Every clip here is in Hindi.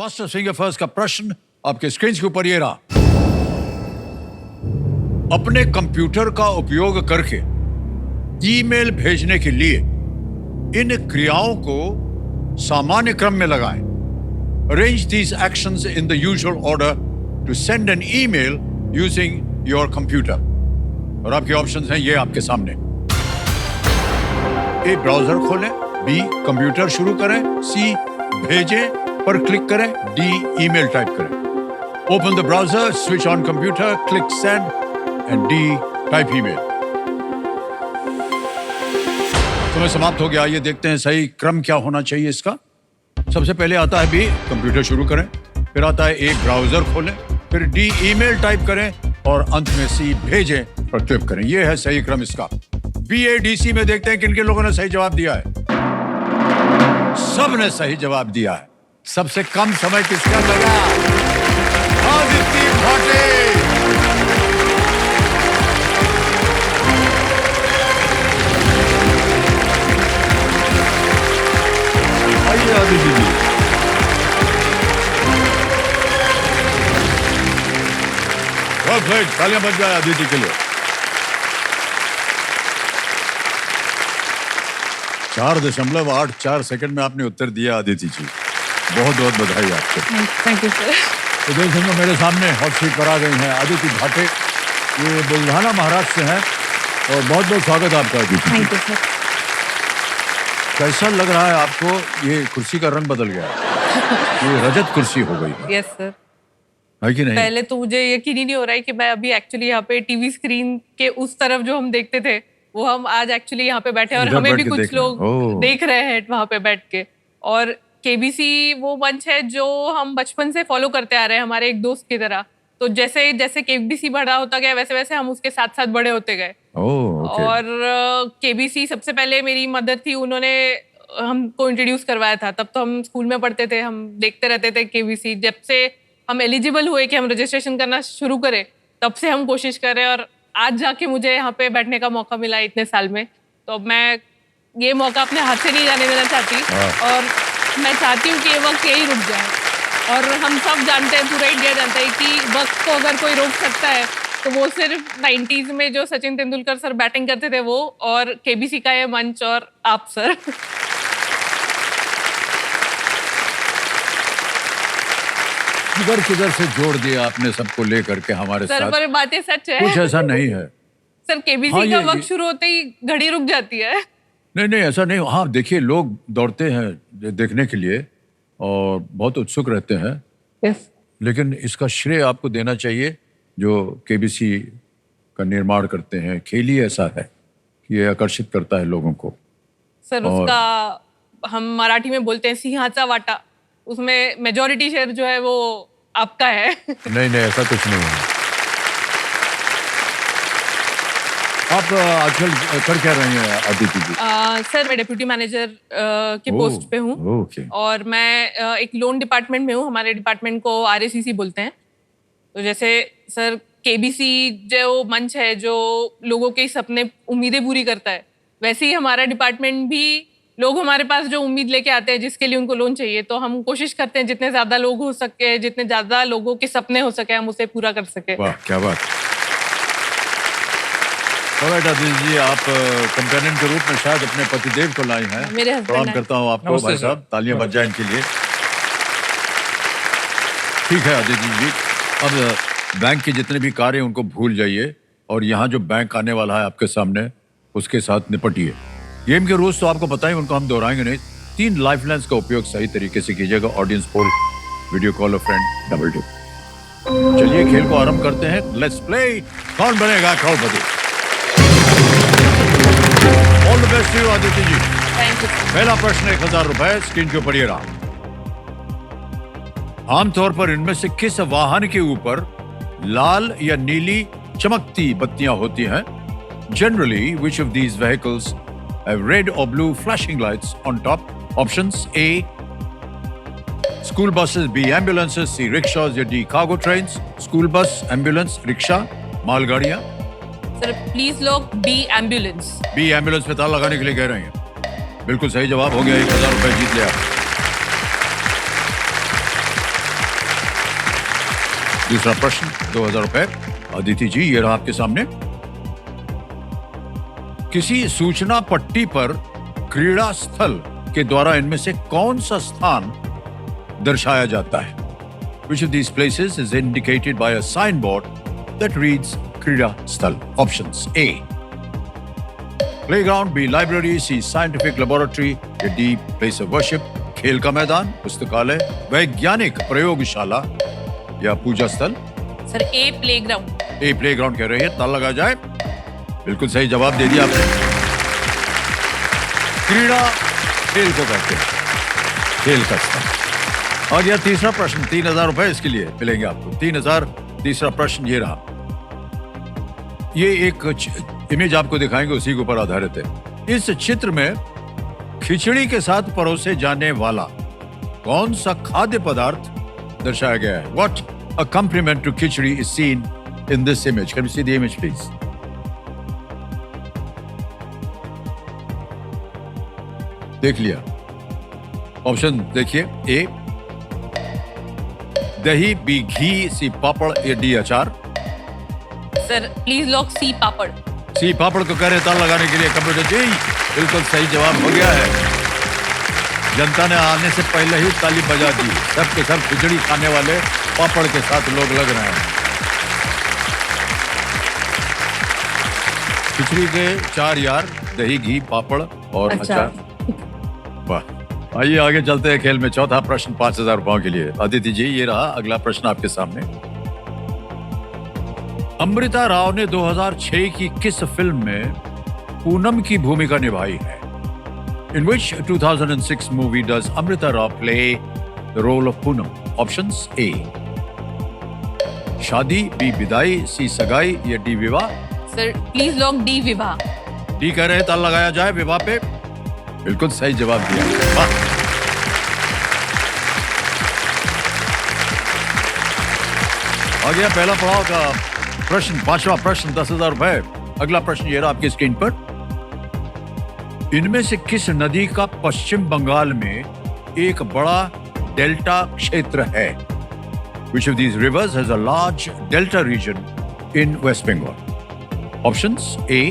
फास्टर फिंगर फर्स्ट का प्रश्न आपके स्क्रीन के ऊपर ये रहा। अपने कंप्यूटर का उपयोग करके ईमेल भेजने के लिए इन क्रियाओं को सामान्य क्रम में लगाएं। Arrange these actions in the usual order to send an email using your computer. और आपके ऑप्शंस हैं ये आपके सामने। ए, ब्राउजर खोलें। बी, कंप्यूटर शुरू करें। सी, भेजें पर क्लिक करें। डी, ईमेल टाइप करें। Open the browser, switch on computer, click send and D, type email. समय समाप्त हो गया। ये देखते हैं सही क्रम क्या होना चाहिए इसका। सबसे पहले आता है बी, कंप्यूटर शुरू करें। फिर आता है ए, ब्राउजर खोलें। फिर डी, ईमेल टाइप करें और अंत में सी, भेजें पर क्लिक करें। ये है सही क्रम इसका। BADC में देखते हैं किन किन लोगों ने सही जवाब दिया है। सब ने सही जवाब दिया है। सबसे कम समय किसका लगा? आदित्य भाटे। आइए आदित्य जी। परफेक्ट, तालियां बज जाए आदित्य के लिए। 4.84 सेकंड में आपने उत्तर दिया आदित्य जी। बहुत बहुत बधाई आपको। Thank you sir. तो देखिए मेरे सामने हॉट सीट पर आ गई हैं आदित्य भाटे। ये बुल्ढाना महाराष्ट्र से हैं और बहुत बहुत स्वागत आपका Aditya ji. Thank you sir. कैसा लग रहा है आपको? ये कुर्सी का रंग बदल गया है। ये रजत कुर्सी हो गई है। Yes sir. है कि नहीं? पहले तो मुझे यकीन ही नहीं हो रहा है कि मैं अभी एक्चुअली यहाँ पे टीवी स्क्रीन के उस तरफ जो हम देखते थे वो हम आज एक्चुअली यहाँ पे बैठे हैं और इधर हमें बैठ भी के कुछ देख रहे हैं। लोग ओह। देख रहे हैं वहां पे बैठ के। और केबीसी वो मंच है जो हम बचपन से फॉलो करते आ रहे हैं हमारे एक दोस्त की तरह। तो जैसे जैसे केबीसी बड़ा होता गया वैसे वैसे हम उसके साथ साथ बड़े होते गए। ओह, ओके। और केबीसी सबसे पहले मेरी मदर थी, उन्होंने हमको इंट्रोड्यूस करवाया था। तब तो हम स्कूल में पढ़ते थे, हम देखते रहते थे केबीसी। जब से हम एलिजिबल हुए कि हम रजिस्ट्रेशन करना शुरू करें तब से हम कोशिश कर रहे हैं और आज जाके मुझे यहाँ पे बैठने का मौका मिला इतने साल में। तो मैं ये मौका अपने हाथ से नहीं जाने देना चाहती और मैं चाहती हूँ कि ये वक्त यही रुक जाए। और हम सब जानते हैं, पूरा इंडिया जानता है कि वक्त को अगर कोई रोक सकता है तो वो सिर्फ 90s में जो सचिन तेंदुलकर सर बैटिंग करते थे वो, और केबीसी का ये मंच और आप सर। किधर किधर से जोड़ दिया आपने सबको लेकर के हमारे सर साथ। पर बातें सच है। कुछ ऐसा नहीं है। सर केबीसी हाँ, का ये- वक्त शुरू होते ही घड़ी रुक जाती है। नहीं नहीं, ऐसा नहीं। हाँ देखिए, लोग दौड़ते हैं देखने के लिए और बहुत उत्सुक रहते हैं। यस। लेकिन इसका श्रेय आपको देना चाहिए जो केबीसी का निर्माण करते हैं। खेल ही ऐसा है कि ये आकर्षित करता है लोगों को। सर और- उसका हम मराठी में बोलते हैं सिंहाचा वाटा, उसमें मेजॉरिटी शेयर जो है वो आपका है। नहीं नहीं, ऐसा कुछ नहीं है। आप आजकल कर क्या रहे हैं आदित्य जी? सर मैं डिप्यूटी मैनेजर के ओह, पोस्ट पे हूँ ओके। और मैं एक लोन डिपार्टमेंट में हूँ। हमारे डिपार्टमेंट को RACC बोलते हैं। तो जैसे सर केबीसी जो मंच है जो लोगों के सपने उम्मीदें पूरी करता है, वैसे ही हमारा डिपार्टमेंट भी लोग हमारे पास जो उम्मीद लेके आते हैं जिसके लिए उनको लोन चाहिए, तो हम कोशिश करते हैं जितने ज्यादा लोग हो सके, जितने ज्यादा लोगों के सपने हो सके हम उसे पूरा कर सके। वाह, क्या बात। ऑलराइट आदित्य जी, आप कंपेनियन के रूप में शायद अपने पतिदेव को लाई हैं। मेरे husband प्रणाम हैं। करता हूँ आपको नमस्ते भाई सर। साहब। तालियां बज जाएं इनके लिए। ठीक है आदित्य जी, अब बैंक के जितने भी कार्य हैं उनको भूल जाइए और यहाँ जो बैंक आने वाला है आपके सामने उसके साथ निपटिए। गेम के रूल्स तो आपको पता ही, उनको हम दोहराएंगे नहीं। 3 लाइफलाइंस का उपयोग सही तरीके से कीजिएगा। Audience poll, video call, friend, double two. चलिए खेल को आरंभ करते हैं। Let's play. कौन बनेगा करोड़पति? All the best you Aditya ji. Thank you sir. पहला प्रश्न 1000 रुपए स्क्रीन के ऊपर ये रहा। आमतौर पर इनमें से किस वाहन के ऊपर लाल या नीली चमकती बत्तियां होती हैं? Generally which of these vehicles have red और blue flashing lights on top? Options A school buses, B ambulances, C rickshaws या D cargo trains. School bus, ambulance, rickshaw, मालगाड़ियां। Sir please lock B ambulance. B ambulance पे ताला लगाने के लिए कह रहे हैं। बिल्कुल सही जवाब हो गया। 1000 रुपए जीत लिया। दूसरा प्रश्न 2000 रुपए। अदिति जी, ये रहा आपके सामने। किसी सूचना पट्टी पर क्रीड़ा स्थल के द्वारा इनमें से कौन सा स्थान दर्शाया जाता है? Which of these places is indicated by a signboard that reads क्रीड़ा स्थल? Options: A, playground; B, library; C, scientific laboratory; या D, place of worship, खेल का मैदान, पुस्तकालय, वैज्ञानिक प्रयोगशाला या पूजा स्थल? सर ए प्लेग्राउंड। ए प्लेग्राउंड कह रहे हैं, ताला लगा जाए। बिल्कुल सही जवाब दे दिया आपने। क्रीड़ा खेल को कहते हैं, खेल का स्थल। आ गया तीसरा प्रश्न, 3000 रुपए इसके लिए मिलेंगे आपको। 3000। तीसरा प्रश्न ये रहा। ये एक इमेज आपको दिखाएंगे, उसी के ऊपर आधारित है। इस चित्र में खिचड़ी के साथ परोसे जाने वाला कौन सा खाद्य पदार्थ दर्शाया गया है? What accompaniment to khichdi is seen in this image? Can we see the image, please? देख लिया। ऑप्शन देखिए। ए दही, बी घी, सी पापड़, या डी अचार? सर प्लीज लॉक सी पापड़। सी पापड़ को कह रहे ताला लगाने के लिए कंप्यूटर जी। बिल्कुल सही जवाब हो गया है। जनता ने आने से पहले ही ताली बजा दी। सब के सब खिचड़ी खाने वाले पापड़ के साथ लोग लग रहे हैं। खिचड़ी के 4 यार, दही, घी, पापड़ और अचार। वाह। आइए आगे चलते हैं खेल में। चौथा प्रश्न 5000 रुपयों के लिए। अदिति जी, ये रहा अगला प्रश्न आपके सामने। अमृता राव ने 2006 की किस फिल्म में पूनम की भूमिका निभाई है? In which 2006 movie does Amrita Rao play the role of Poonam? Options: A, शादी; B, विदाई; C, सगाई; या D, विवाह? सर प्लीज लॉक डी विवाह। डी कह रहे हैं, ताला लगाया जाए विवाह पे। बिल्कुल सही जवाब दिया। वाह। आ गया पहला पड़ाव का प्रश्न, 5वां प्रश्न, 10,000 रुपए। अगला प्रश्न ये रहा आपकी स्क्रीन पर। इनमें से किस नदी का पश्चिम बंगाल में एक बड़ा डेल्टा क्षेत्र है? Which of these rivers has a large delta region in West Bengal? Options: A,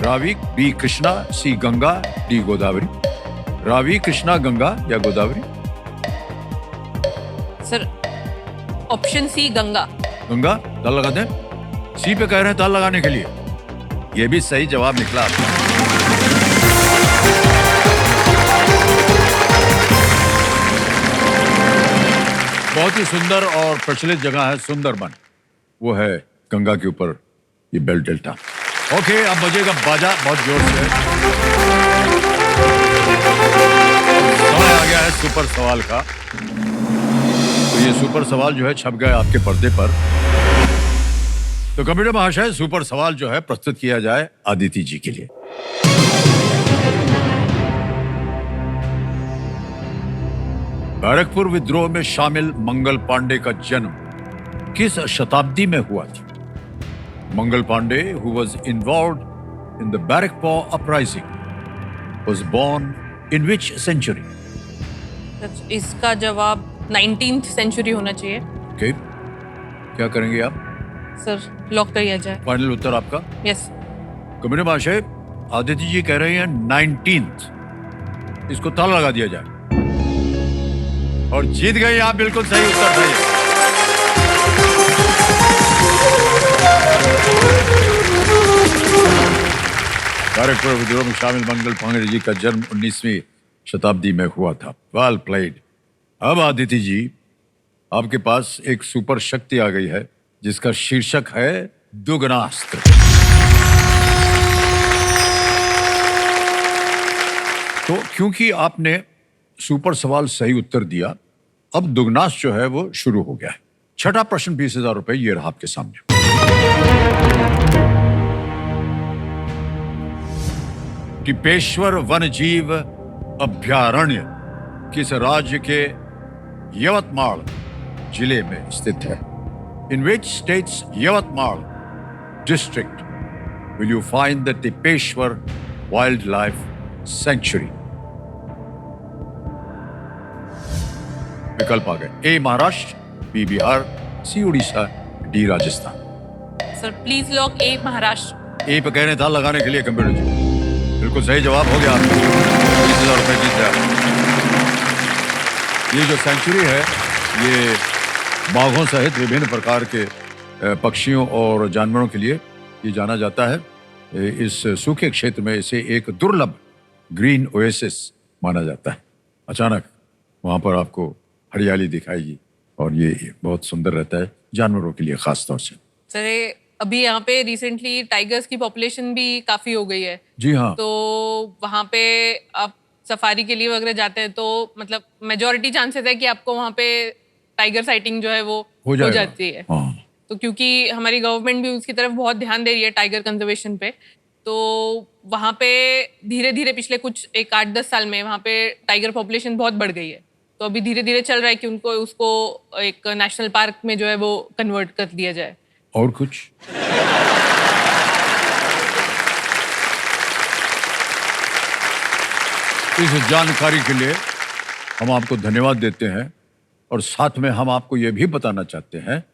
Ravi; B, Krishna; C, Ganga; D, Godavari? Ravi, Krishna, Ganga या Godavari? Sir option C Ganga. Ganga, ताला लगा दें। सी पे कह रहे हैं ताला लगाने के लिए। यह भी सही जवाब निकला आपका। बहुत ही सुंदर और प्रचलित जगह है सुंदरबन, वो है गंगा के ऊपर ये बेल्ट डेल्टा। ओके, अब बजेगा बाजा बहुत जोर से। समय आ गया है सुपर सवाल का। तो ये सुपर सवाल जो है छप गया आपके पर्दे पर। तो कंप्यूटर महाशय, सुपर सवाल जो है प्रस्तुत किया जाए अदिति जी के लिए। बैरकपुर विद्रोह में शामिल मंगल पांडे का जन्म किस शताब्दी में हुआ था? Mangal Pandey, who was involved in the Barakpur uprising, was born in which century? इसका जवाब 19th सेंचुरी होना चाहिए। Okay. क्या करेंगे आप? सर लॉक किया जाए। फाइनल उत्तर आपका? यस। कंप्यूटर महाशय, आदित्य जी कह रहे हैं 19th। इसको ताला लगा दिया जाए। और जीत गए आप। बिल्कुल सही उत्तर था ये। बैरकपुर विद्रोह में शामिल मंगल पांडे जी का जन्म 19वीं शताब्दी में हुआ था। Well played. अब आदित्य जी, आपके पास एक सुपर शक्ति आ गई है जिसका शीर्षक है दुगनास्त्र। तो क्योंकि आपने सुपर सवाल सही उत्तर दिया, अब दुगनास्त्र जो है वो शुरू हो गया है। छठा प्रश्न 20,000 रुपए ये रहा आपके सामने। टिपेश्वर वन्यजीव अभयारण्य किस राज्य के यवतमाल जिले में स्थित है? In which state's Yavatmal district will you find the Tipeshwar Wildlife Sanctuary? विकल्प आ गए। A, Maharashtra; B Bihar, C Orissa, D Rajasthan. Sir please lock A Maharashtra. A पे कहने था लगाने के लिए कंप्यूटर जी। बिल्कुल सही जवाब हो गया आपका। 20,000 रुपए जीत गया। ये जो सेंचुरी है ये बाघों सहित विभिन्न प्रकार के पक्षियों और जानवरों के लिए ये जाना जाता है। इस सूखे क्षेत्र में इसे एक दुर्लभ ग्रीन ओएसिस माना जाता है। अचानक वहां पर आपको हरियाली दिखाएगी और ये बहुत सुंदर रहता है जानवरों के लिए खास तौर से। सर अभी यहाँ पे रिसेंटली टाइगर्स की पॉपुलेशन भी काफी हो गई है। जी हाँ। तो वहाँ पे आप सफारी के लिए वगैरह जाते हैं तो मतलब मेजोरिटी चांसेस है कि आपको वहाँ पे टाइगर साइटिंग जो है वो हो जाती है। हाँ। तो क्योंकि हमारी गवर्नमेंट भी उसकी तरफ बहुत ध्यान दे रही है टाइगर कंजर्वेशन पे, तो वहाँ पे धीरे धीरे पिछले कुछ 8-10 साल में वहाँ पे टाइगर पॉपुलेशन बहुत बढ़ गई है। तो अभी धीरे धीरे चल रहा है कि उनको उसको एक नेशनल पार्क में जो है वो कन्वर्ट कर दिया जाए। और कुछ? इस जानकारी के लिए हम आपको धन्यवाद देते हैं और साथ में हम आपको ये भी बताना चाहते हैं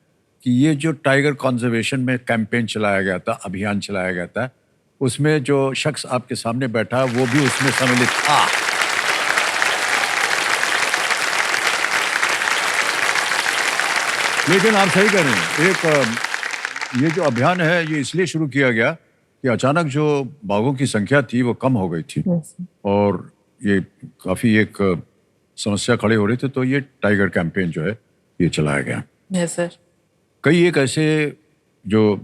कि ये जो टाइगर कंजर्वेशन में कैंपेन चलाया गया था, अभियान चलाया गया था, उसमें जो शख्स आपके सामने बैठा वो भी उसमें सम्मिलित था। लेकिन आप सही कह रहे हैं, एक ये जो अभियान है ये इसलिए शुरू किया गया कि अचानक जो बाघों की संख्या थी वो कम हो गई थी और ये काफी एक समस्या खड़ी हो रही थी, तो ये टाइगर कैंपेन जो है ये चलाया गया। Yes sir. कई एक ऐसे जो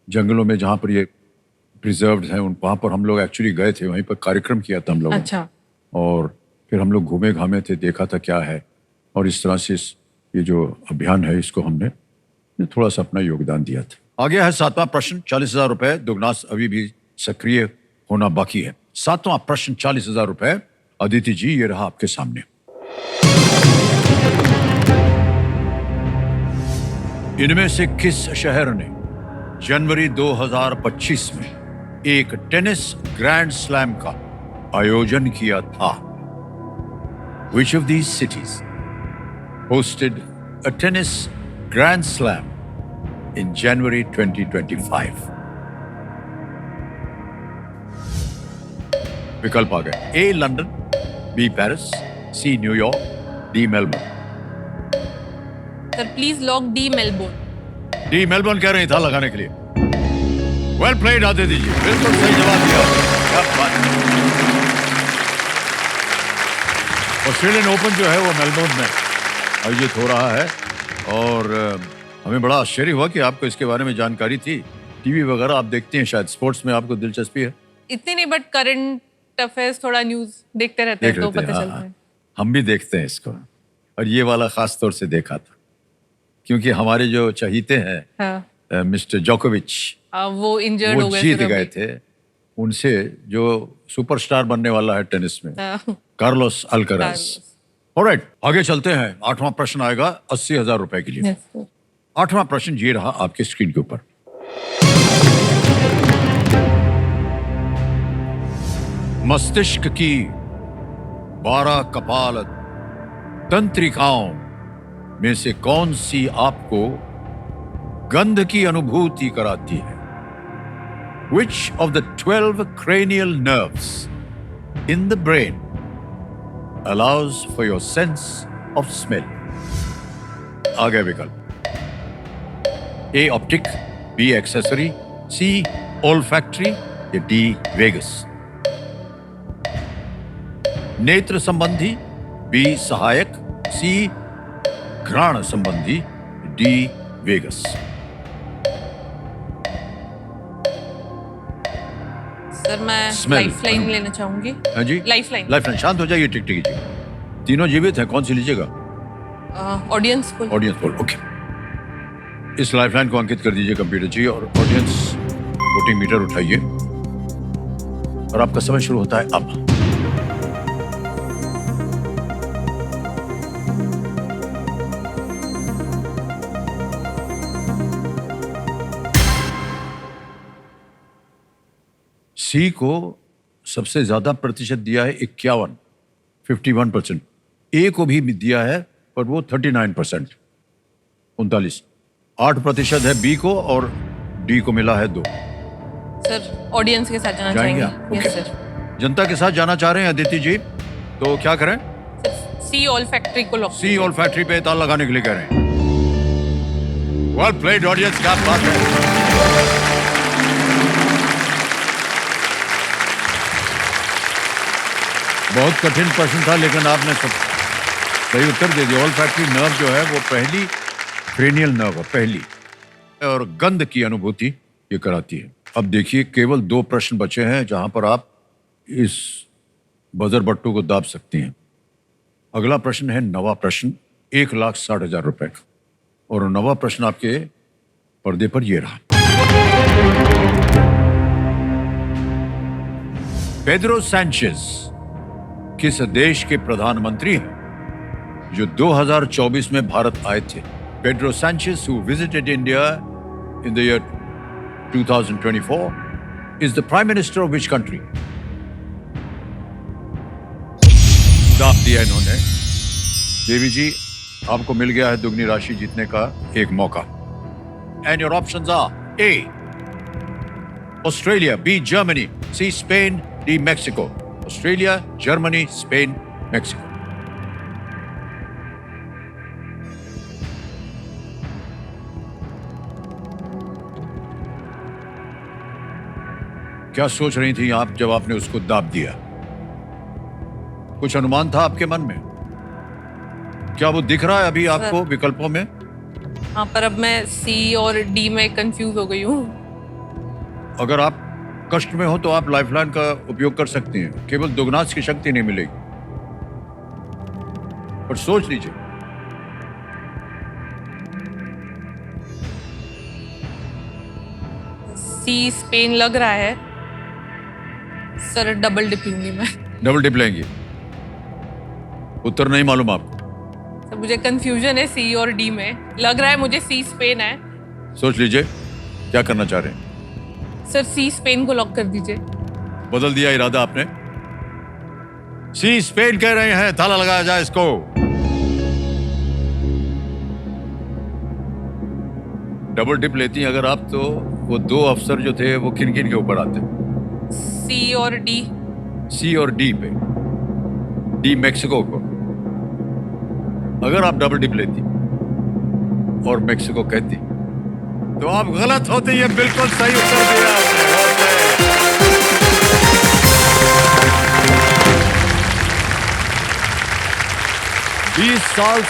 जंगलों में जहाँ पर ये प्रिजर्व्ड हैं वहाँ पर हम लोग एक्चुअली गए थे, वहीं पर कार्यक्रम किया था हम लोगों ने। अच्छा। और फिर हम लोग घूमे घामे थे, देखा था क्या है, और इस तरह से ये जो अभियान है इसको हमने थोड़ा सा अपना योगदान दिया था। आगे है 7वां प्रश्न, 40,000 रुपए। दुगनास अभी भी सक्रिय होना बाकी है। 7वां प्रश्न, 40,000 रुपए। अदिति जी ये रहा आपके सामने। इनमें से किस शहर ने जनवरी 2025 में एक टेनिस ग्रैंड स्लैम का आयोजन किया था? Which of these cities hosted a tennis grand slam in January 2025? विकल्प आ गए। A London, B Paris, C New York, D Melbourne. Sir please lock D Melbourne. D Melbourne कह रही था लगाने के लिए। वेल प्लेड आदिति जी, बिल्कुल सही जवाब दिया। क्या बात है। ऑस्ट्रेलियन ओपन जो है वो मेलबोर्न में आयोजित हो रहा है और हमें बड़ा आश्चर्य हुआ कि आपको इसके बारे में जानकारी थी। टीवी वगैरह आप देखते हैं, शायद स्पोर्ट्स में आपको दिलचस्पी है? इतनी नहीं, बट करंट अफेयर्स थोड़ा न्यूज देखते रहते हैं तो पता चलता है। हम भी देखते हैं इसको, और ये वाला खास तौर से देखा था क्योंकि हमारे जो चहीते हैं मिस्टर जोकोविच, वो इंजर्ड हो गए, जीत गए थे उनसे जो सुपरस्टार बनने वाला है टेनिस में, कार्लोस अल्काराज। ऑलराइट, आगे चलते हैं। 8वां प्रश्न आएगा 80,000 रुपए के लिए। 8वां प्रश्न ये रहा आपके स्क्रीन के ऊपर। मस्तिष्क की 12 कपाल तंत्रिकाओं में से कौन सी आपको गंध की अनुभूति कराती है? Which of the 12 cranial nerves in the brain allows for your sense of smell? आगे विकल्प। ए ऑप्टिक, बी एक्सेसरी, सी ओल्फैक्टरी या डी वेगस। नेत्र संबंधी, बी सहायक, सी घ्राण संबंधी, डी वेगस। सर मैं लाइफलाइन लेना चाहूंगी। हाँ जी, लाइफलाइन। लाइफलाइन। शांत हो जाइए, टिक टिक जी। तीनों जीवित हैं, कौन सी लीजिएगा? Audience poll. ऑडियंस पोल, ओके। इस लाइफलाइन को अंकित कर दीजिए कंप्यूटर जी और ऑडियंस वोटिंग मीटर उठाइए और आपका समय शुरू होता है अब। सी को सबसे ज्यादा प्रतिशत दिया है 51%। ए को भी दिया है पर वो 39%, 39। 8% है बी को और डी को मिला है 2। सर ऑडियंस के साथ जाना जाएंगे चाहेंगे? आप? Yes okay. सर। जनता के साथ जाना चाह रहे हैं अदिति जी, तो क्या करें? सी ऑल फैक्ट्री को लॉक सी ऑल फैक्ट्री पे ताला लगाने के लिए कह रहे हैं। वेल प्लेड ऑडियंस, क्या बात है। बहुत कठिन प्रश्न था, लेकिन आपने सब सही उत्तर दे दिया। ऑल फैक्ट्री नर्व जो है वो पहली क्रेनियल नर्व है, पहली, और गंध की अनुभूति ये कराती है। अब देखिए, केवल 2 प्रश्न बचे हैं जहां पर आप इस बजर बट्टू को दाब सकती हैं। अगला प्रश्न है नवा प्रश्न, 1,60,000 रुपए का, और नवा प्रश्न आपके पर्दे पर ये रहा। पेड्रो सैंचेज किस देश के प्रधानमंत्री हैं जो 2024 में भारत आए थे? Pedro Sanchez, who visited India in the year 2024, is the Prime Minister of which country? दाब दिया इन्होंने। देवी जी, आपको मिल गया है दुगनी राशि जीतने का एक मौका। And your options are A Australia, B Germany, C Spain, D Mexico. Australia, Germany, Spain, Mexico. क्या सोच रही थी आप जब आपने उसको दाब दिया? कुछ अनुमान था आपके मन में? क्या वो दिख रहा है अभी आपको विकल्पों में? हाँ, पर अब मैं सी और डी में कंफ्यूज हो गई हूँ। अगर आप कष्ट में हो तो आप लाइफलाइन का उपयोग कर सकती हैं, केवल दुगनास की शक्ति नहीं मिलेगी। पर सोच लीजिए। सी स्पेन लग रहा है सर, डबल डिप लूंगी मैं। डबल डिप लेंगे? उत्तर नहीं मालूम आपको? सर मुझे कंफ्यूजन है सी और डी में, लग रहा है मुझे सी स्पेन है। सोच लीजिए, क्या करना चाह रहे हैं? सर सी स्पेन को लॉक कर दीजिए। बदल दिया इरादा आपने? सी स्पेन कह रहे हैं, ताला लगाया जाए इसको। डबल डिप लेती हैं अगर आप, तो वो 2 अफसर जो थे वो किन किन के ऊपर आते? सी और डी। सी और डी पे। डी मैक्सिको को। अगर आप डबल डिप लेती और मैक्सिको कहती तो आप गलत होते। ये बिल्कुल सही उत्तर दिया आपने। 20 साल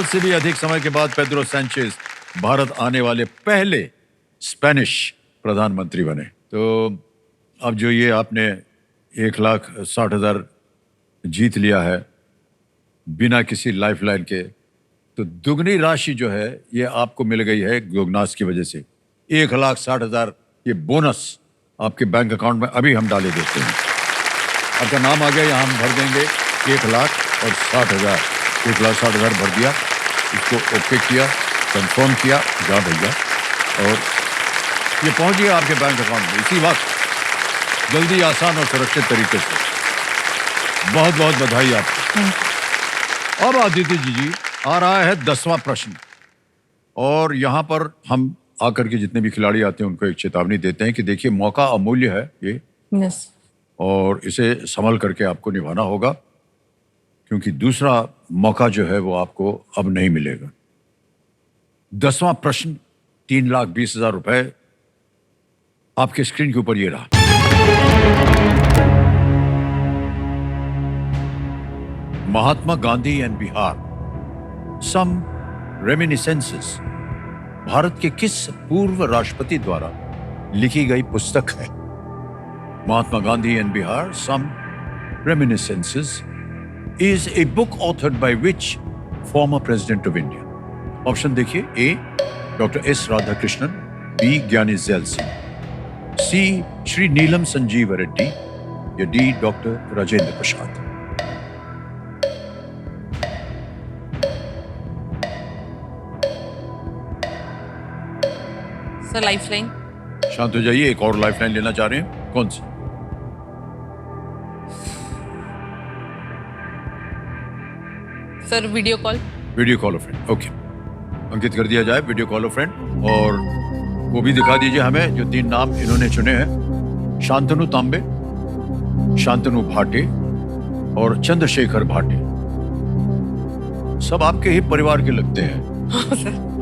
से भी अधिक समय के बाद पेड्रो सैंचेज भारत आने वाले पहले स्पेनिश प्रधानमंत्री बने। तो अब जो ये आपने 1,60,000 जीत लिया है बिना किसी लाइफलाइन के, तो दुगनी राशि जो है ये आपको मिल गई है गोगनास की वजह से। 1,60,000 ये बोनस आपके बैंक अकाउंट में अभी हम डाले देते हैं। आपका नाम आ गया, यहाँ हम भर देंगे 1,60,000। 1,60,000 भर दिया, इसको ओके किया, कंफर्म किया, जा भैया, और ये पहुंच गया आपके बैंक अकाउंट में इसी वक्त, जल्दी, आसान और सुरक्षित तरीके से। बहुत बहुत बधाई आपको। अब आदित्य जी आ रहा है 10वां प्रश्न, और यहां पर हम आकर के जितने भी खिलाड़ी आते हैं उनको एक चेतावनी देते हैं कि देखिए, मौका अमूल्य है ये, यस, और इसे संभल करके आपको निभाना होगा, क्योंकि दूसरा मौका जो है वो आपको अब नहीं मिलेगा। 10वां प्रश्न, 3,20,000 रुपए आपके स्क्रीन के ऊपर ये रहा। Mahatma Gandhi and Bihar, some reminiscences Bharat के किस पूर्व राष्ट्रपति द्वारा लिखी गई पुस्तक है? Mahatma Gandhi and Bihar, some reminiscences is a book authored by which former president of India? Option देखिए, A doctor S Radhakrishnan, B Giani Zail Singh, C Shri Neelam Sanjiva Reddy, या D doctor Rajendra Prasad. Sir lifeline. शांत हो जाइए, एक और लाइफलाइन लेना चाह रहे हैं, कौन सी? Sir video call. Video call friend, okay, अंकित कर दिया जाए वीडियो कॉल फ्रेंड। और वो भी दिखा दीजिए हमें जो 3 नाम इन्होंने चुने हैं, शांतनु तांबे, शांतनु भाटे और चंद्रशेखर भाटे। सब आपके ही परिवार के लगते हैं,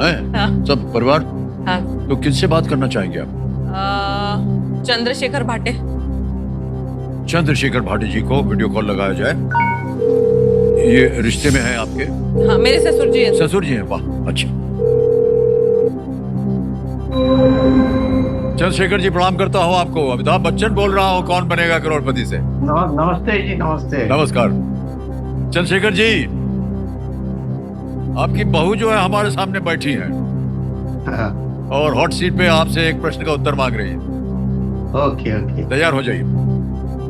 हैं? हाँ। सब परिवार। हाँ। तो किससे बात करना चाहेंगे आप? चंद्रशेखर भाटे। चंद्रशेखर भाटे जी को वीडियो कॉल लगाया जाए। ये रिश्ते में है आपके? हाँ, मेरे ससुर जी हैं। ससुर जी हैं, वाह, अच्छा। चंद्रशेखर जी प्रणाम करता हूँ आपको। अमिताभ बच्चन बोल रहा हूँ, कौन बनेगा करोड़पति से। नमस्ते जी, नमस्ते। नमस्कार चंद्रशेखर जी, आपकी बहू जो है हमारे सामने बैठी है हाँ, और हॉट सीट पे आपसे एक प्रश्न का उत्तर मांग रही है। Okay okay. तैयार हो जाइए।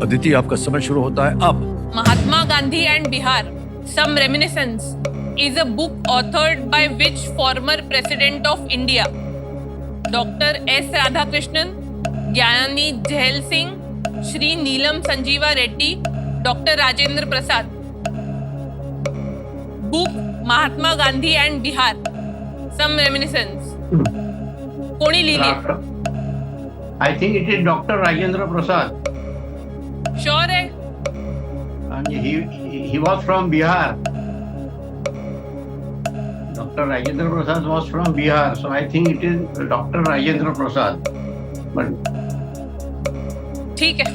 अदिति, आपका समय शुरू होता है अब। Mahatma Gandhi and Bihar, some reminiscence, is a book authored by which former president of India? Doctor S Radhakrishnan, Giani Zail Singh, Shri Neelam Sanjiva Reddy, doctor Rajendra Prasad. Book Mahatma Gandhi and Bihar, some reminiscence, कोणी लिहिली? I think it is doctor Rajendra Prasad. Sure है? He was from Bihar. Dr. Rajendra Prasad was from Bihar, so I think it is Dr. Rajendra Prasad. But ठीक है।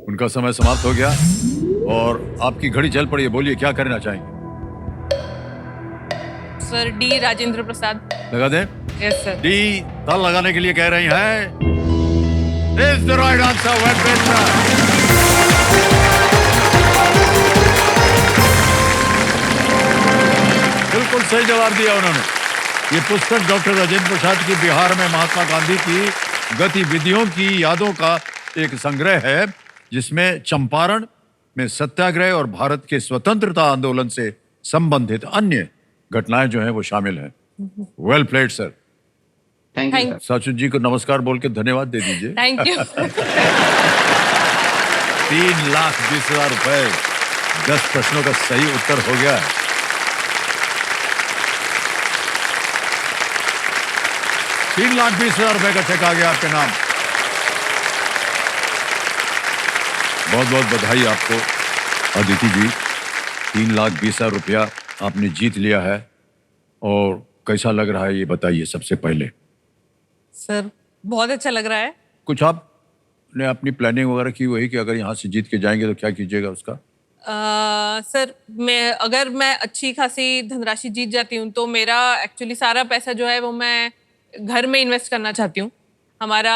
उनका समय समाप्त हो गया और आपकी घड़ी चल पड़ी है। बोलिए, क्या करना चाहेंगे? Sir D Rajendra Prasad. लगा दें? Yes sir. डी ताल लगाने के लिए कह रही हैं। Is the right answer, well done. बिल्कुल सही जवाब दिया उन्होंने। ये पुस्तक डॉक्टर राजेंद्र प्रसाद की बिहार में महात्मा गांधी की गतिविधियों की यादों का एक संग्रह है, जिसमें चंपारण में सत्याग्रह और भारत के स्वतंत्रता आंदोलन से संबंधित अन्य घटनाएं जो हैं वो शामिल हैं। Well played sir. thank you. Thank- Sir. साचू जी को नमस्कार बोल के धन्यवाद दे दीजिए। Thank you. 3,20,000 रुपए, 10 प्रश्नों का सही उत्तर हो गया है। ₹3,20,000 का चेक आ गया आपके नाम। बहुत बहुत बधाई आपको अदिति जी। ₹3,20,000 रुपया आपने जीत लिया है। और कैसा लग रहा है ये बताइए सबसे पहले। सर बहुत अच्छा लग रहा है। कुछ आपने अपनी प्लानिंग वगैरह की वही कि अगर यहाँ से जीत के जाएंगे तो क्या कीजिएगा उसका? सर अगर मैं अच्छी खासी धनराशि जीत जाती हूँ तो मेरा एक्चुअली सारा पैसा जो है वो मैं घर में इन्वेस्ट करना चाहती हूँ। हमारा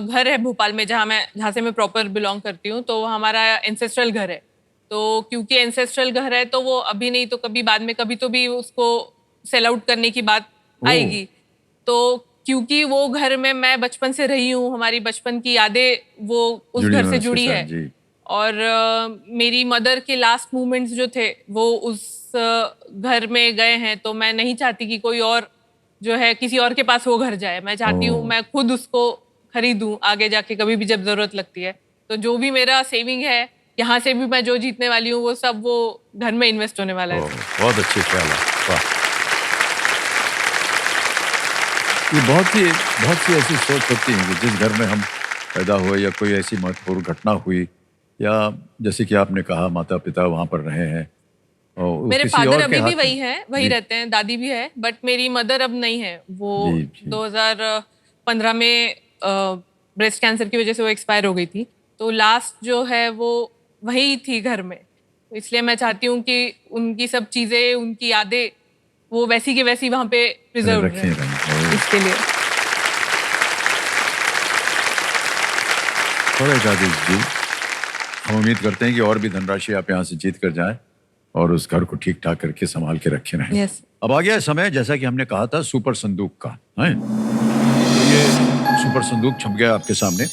घर है भोपाल में, जहाँ से मैं प्रॉपर बिलोंग करती हूँ, तो हमारा एंसेस्ट्रल घर है। तो क्योंकि एंसेस्ट्रल घर है तो वो अभी नहीं तो कभी बाद में कभी तो भी उसको सेल आउट करने की बात आएगी। तो क्योंकि वो घर में मैं बचपन से रही हूँ, हमारी बचपन की यादें वो उस घर से जुड़ी है। और मेरी मदर के लास्ट मोमेंट्स जो थे वो उस घर में गए हैं, तो मैं नहीं चाहती कि कोई और जो है किसी और के पास वो घर जाए। मैं चाहती हूँ मैं खुद उसको खरीदूं आगे जाके कभी भी जब जरूरत लगती है। तो जो भी मेरा सेविंग है, यहाँ से भी मैं जो जीतने वाली हूँ वो सब वो घर में इन्वेस्ट होने वाला है। बहुत अच्छे ख्याल है, वाह। ये बहुत सी ऐसी सोच होती है कि जिस घर में हम पैदा हुए या कोई ऐसी महत्वपूर्ण घटना हुई, या जैसे कि आपने कहा माता पिता वहाँ पर रहे हैं और मेरे किसी फादर और के अभी भी हाथ वही में- है, वही जी। रहते हैं, दादी भी है, बट मेरी मदर अब नहीं है। वो जी, जी। 2015 में ब्रेस्ट कैंसर की वजह से वो एक्सपायर हो गई थी। तो लास्ट जो है वो वही थी घर में। तो इसलिए मैं चाहती हूँ कि उनकी सब चीजें, उनकी यादें वो वैसी की वैसी वहाँ पे प्रिजर्व रखे रहें। इसके लिए। थोड़ा आदित्य जी, हम उम्मीद करते हैं कि और भी धनराशि आप यहाँ से जीत कर जाएं और उस घर को ठीक ठाक करके संभाल के रखे रहें। Yes. अब आ गया समय, जैसा कि हमने कहा था, सुपर संदूक का है। तो ये सुपर संदूक छप गया आपके सामने।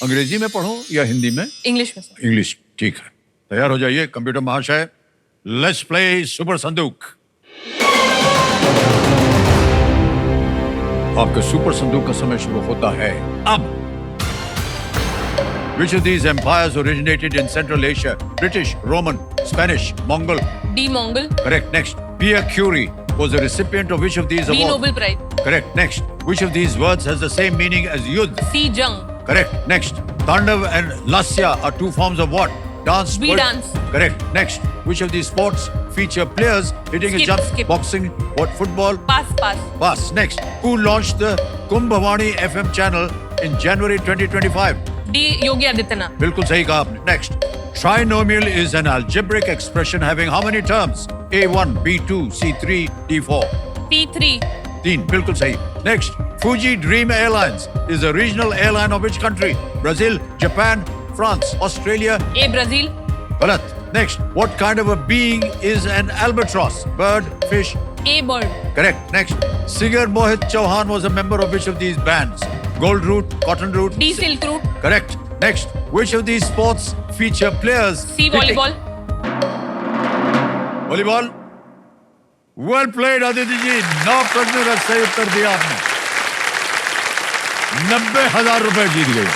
अंग्रेजी में पढ़ो या हिंदी में? इंग्लिश में सर। इंग्लिश, ठीक है। तैयार हो जाइए कंप्यूटर महाशय। लेट्स प्ले सुपर संदूक। आपका सुपर संदूक का समय शुरू होता है अब। Which of these empires originated in Central Asia? British, Roman, Spanish, Mongol. D. Mongol. Correct. Next. Pierre Curie was a recipient of which of these B. awards? Nobel Prize. Correct. Next. Which of these words has the same meaning as yudh? C. Jung. Correct. Next. Tandav and lasya are two forms of what? Dance. B. Dance. Correct. Next. Which of these sports feature players hitting a Skip, jump? skip. Boxing. What? Football. Pass. Pass. Next. Who launched the Kumbhavani FM channel in January 2025? D. Yogi Adityanath. बिल्कुल सही कहा आपने. Next. Trinomial is an algebraic expression having how many terms? A1, B2, C3, D4. P3. 3. बिल्कुल सही. Next. Fuji Dream Airlines is a regional airline of which country? Brazil, Japan, France, Australia. A. Brazil. गलत. Next. What kind of a being is an albatross? Bird, fish. A. Bird. Correct. Next. Singer Mohit Chauhan was a member of which of these bands? Gold Route, Cotton Route. D. Silk Route. Correct. Next. Which of these sports feature players? C. Volleyball. Volleyball. Well played Aditya ji. 9 प्रश्नों का सही उत्तर दिया आपने. 90,000 रुपए जीत गए.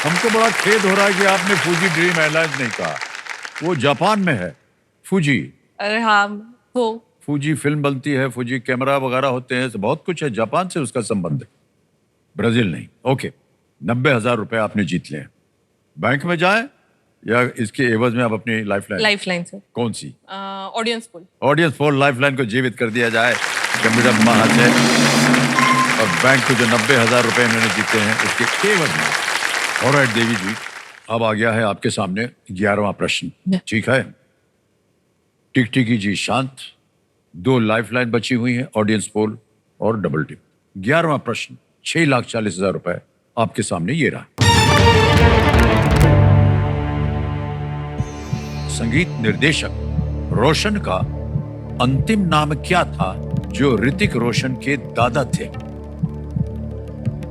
हमको बड़ा खेद हो रहा है कि आपने फूजी ड्रीम एयरलाइंस नहीं कहा. वो जापान में है. फूजी. अरे हाँ वो फूजी फिल्म बनती है, फूजी कैमरा वगैरह होते हैं, तो बहुत कुछ है. जापान से उसका संबंध है, ब्राजील नहीं. ओके. 90,000 रुपए आपने जीत लिए. बैंक में जाए या इसके एवज में आप अपनी लाइफलाइन? लाइफलाइन से. कौन सी? Audience poll. Audience poll lifeline को जीवित कर दिया जाए कंप्यूटर महा से. और बैंक को जो 90,000 रुपए इन्होंने जीते हैं उसके एवज में. ऑलराइट देवी जी, अब आ गया है आपके सामने 11वां प्रश्न. ठीक है. टिकटिकी जी शांत. 2 लाइफलाइन बची हुई हैं, ऑडियंस पोल और डबल टिप. 11वां प्रश्न 6,40,000 रुपए आपके सामने ये रहा. संगीत निर्देशक रोशन का अंतिम नाम क्या था जो ऋतिक रोशन के दादा थे?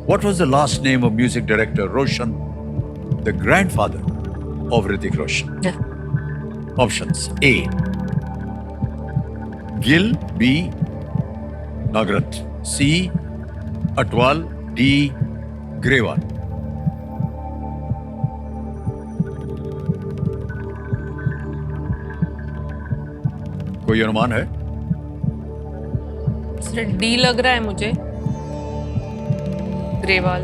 What was the last name of music director Roshan, the grandfather of Hrithik Roshan? Options: A. Gill, B. Nagrat, C. Atwal, D. Grewal. कोई अनुमान है? सिर्फ डी लग रहा है मुझे. ग्रेवाल.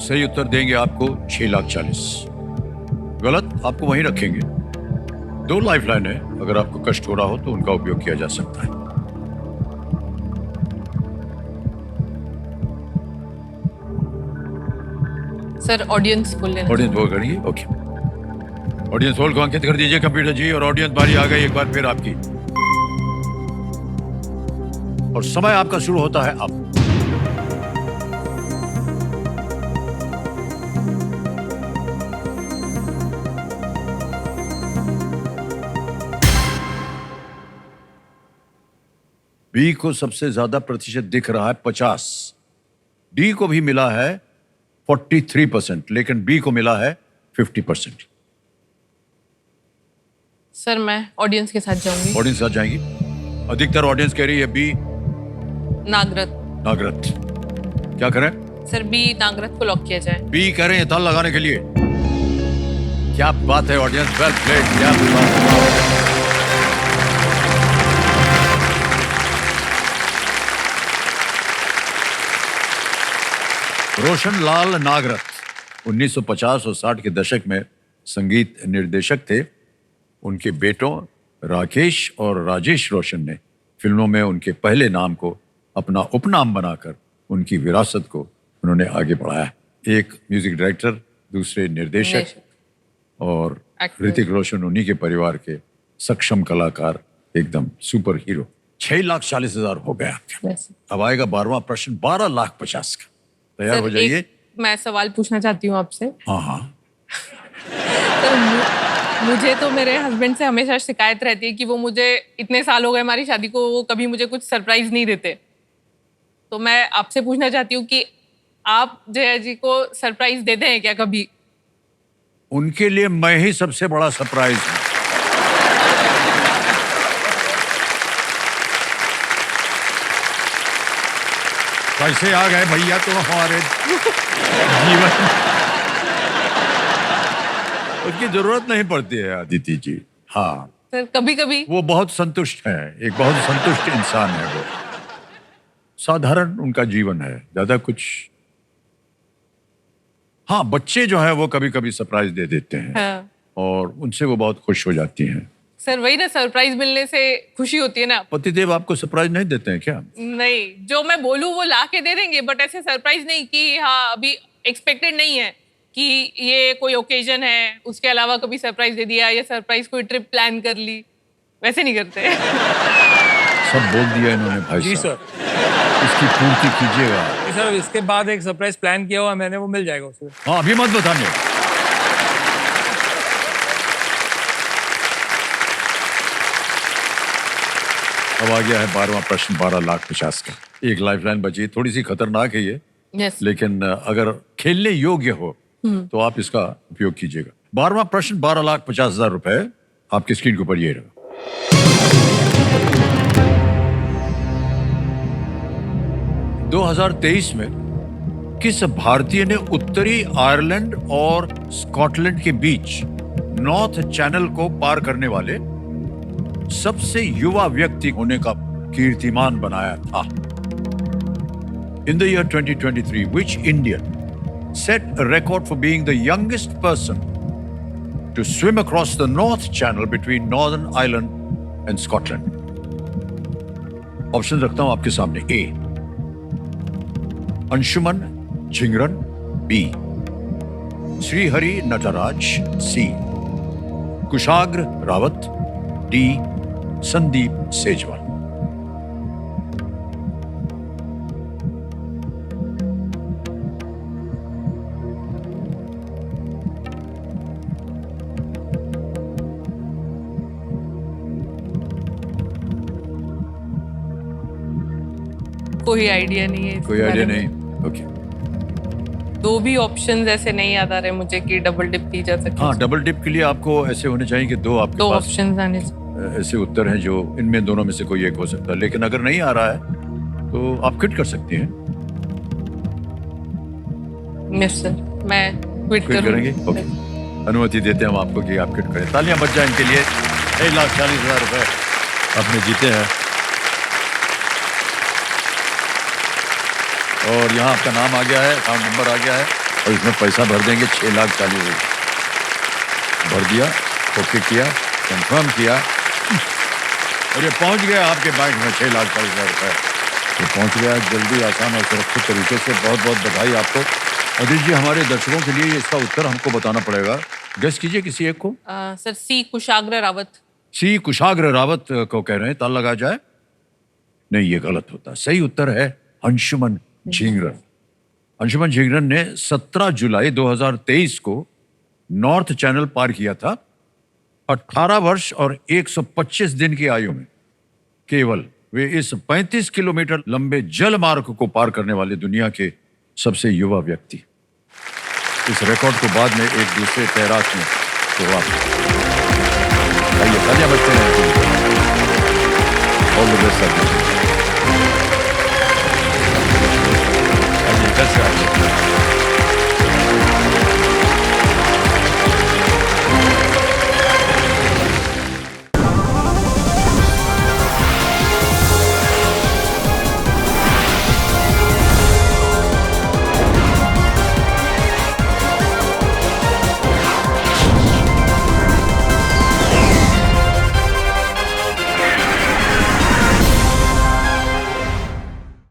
सही उत्तर देंगे आपको 6,40,000. गलत, आपको वहीं रखेंगे. 2 लाइफलाइन है, अगर आपको कष्ट हो रहा हो तो उनका उपयोग किया जा सकता है. सर ऑडियंस बोल लेना. ऑडियंस होल्ड करिए. ओके. ऑडियंस होल्ड को अंकित कर दीजिए कंप्यूटर जी. और ऑडियंस बारी आ गई एक बार फिर आपकी. और समय आपका शुरू होता है अब. बी को सबसे ज्यादा प्रतिशत दिख रहा है 50. डी को भी मिला है 43%, लेकिन बी को मिला है 50%. सर मैं ऑडियंस के साथ जाऊंगी. ऑडियंस साथ जाएंगी. अधिकतर ऑडियंस कह रही है बी नागरथ. नागरथ. क्या करें? सर बी नागरथ को लॉक किया जाए. बी कह रहे हैं ताल लगाने के लिए. क्या बात है ऑडियंस. Well played. क्या बात है. रोशन लाल नागरथ 1950 और 60 के दशक में संगीत निर्देशक थे. उनके बेटों राकेश और राजेश रोशन ने फिल्मों में उनके पहले नाम को अपना उपनाम बनाकर उनकी विरासत को उन्होंने आगे बढ़ाया. एक म्यूजिक डायरेक्टर, दूसरे निर्देशक और ऋतिक रोशन उन्हीं के परिवार के सक्षम कलाकार, एकदम सुपर हीरो. 6,40,000 हो गया आपके. अब आएगा 12वां प्रश्न 12,50,000 का. तैयार हो जाइए. मैं सवाल पूछना चाहती हूँ आपसे. हाँ. सर मुझे तो मेरे हस्बैंड से हमेशा शिकायत रहती है कि वो मुझे, इतने साल हो गए हमारी शादी को, वो कभी मुझे कुछ सरप्राइज नहीं देते. तो मैं आपसे पूछना चाहती हूँ कि आप जया जी को सरप्राइज देते हैं क्या कभी? उनके लिए मैं ही सबसे बड़ा सरप्राइज हूं. पैसे आ गए भैया तो हमारे जीवन उसकी जरूरत नहीं पड़ती है अदिति जी। हाँ, सर कभी कभी वो बहुत संतुष्ट है, एक बहुत संतुष्ट इंसान है वो। साधारण उनका जीवन है, ज्यादा कुछ। हाँ, बच्चे जो है वो कभी कभी सरप्राइज दे देते हैं। हाँ। और उनसे वो बहुत खुश हो जाती हैं। सर वही ना, सरप्राइज मिलने से खुशी होती है ना। पतिदेव आपको सरप्राइज नहीं देते हैं क्या? नहीं, जो मैं बोलूँ वो ला के दे देंगे, बट ऐसे सरप्राइज नहीं कि हाँ अभी एक्सपेक्टेड नहीं है कि ये कोई ओकेजन है, उसके अलावा कभी सरप्राइज दे दिया या सरप्राइज कोई ट्रिप प्लान कर ली, वैसे नहीं करते। सब बोल दिया इन्होंने भाई जी साहब। सर। इसकी पूर्ति कीजिएगा। जी सर, इसके बाद एक सरप्राइज प्लान किया हुआ मैंने, वो मिल जाएगा उसमें। हाँ, अभी मत बताने। अब आ गया है 12वां प्रश्न, 12,50,000 का। एक लाइफलाइन बची, थोड़ी सी खतरनाक है ये, यस। लेकिन अगर खेलने योग्य हो तो आप इसका उपयोग कीजिएगा। 12वां प्रश्न, 12,50,000 रुपए आपकी स्क्रीन के ऊपर ये रहा। 2023 में किस भारतीय ने उत्तरी आयरलैंड और स्कॉटलैंड के बीच नॉर्थ चैनल को पार करने वाले सबसे युवा व्यक्ति होने का कीर्तिमान बनाया था? In the year 2023, which Indian set a record for being the youngest person to swim across the North Channel between Northern Ireland and Scotland? Option रखता हूं आपके सामने। ए, अंशुमन झिंगरन। बी, श्रीहरि नटराज। सी, कुशाग्र रावत। डी, संदीप सेजवाल। कोई आइडिया नहीं है। कोई आइडिया नहीं? ओके। दो भी ऑप्शंस ऐसे नहीं याद आ रहे मुझे कि डबल डिप की जा सकती। हाँ, डबल डिप के लिए आपको ऐसे होने चाहिए कि दो आपके दो पास ऑप्शंस आने चाहिए। ऐसे उत्तर हैं जो इनमें दोनों में से कोई एक हो सकता है। लेकिन अगर नहीं आ रहा है तो आप क्विट कर सकती हैं। यस सर, मैं क्विट क्विट करेंगे? ओके, अनुमति देते हैं हम आपको कि आप क्विट करें। तालियां बज जाए इनके लिए। 1,40,000 रुपए आपने जीते हैं। और यहाँ आपका नाम आ गया है, अकाउंट नंबर आ गया है और इसमें पैसा भर देंगे 6,40,000। भर दिया, ओके किया, कंफर्म किया और ये पहुंच गया आपके बैंक में 6,40,000 रुपए। ये पहुंच गया जल्दी, आसान और सुरक्षित तरीके से। बहुत बहुत बधाई आपको। अदिति जी, हमारे दर्शकों के लिए इसका उत्तर हमको बताना पड़ेगा। गेस कीजिए किसी एक को। सर सी, कुशाग्र रावत। सी, कुशाग्र रावत को कह रहे हैं। ताल लगा जाए। नहीं, ये गलत होता। सही उत्तर है अंशुमन झिंगरन। अंशुमन झिंगरन ने 17 जुलाई 2023 को नॉर्थ चैनल पार किया था। 18 वर्ष और 125 दिन की आयु में केवल वे इस 35 किलोमीटर लंबे जल मार्ग को पार करने वाले दुनिया के सबसे युवा व्यक्ति। इस रिकॉर्ड को बाद में एक दूसरे तैराक ने तोड़ा। तालियां बजते हैं। All the best.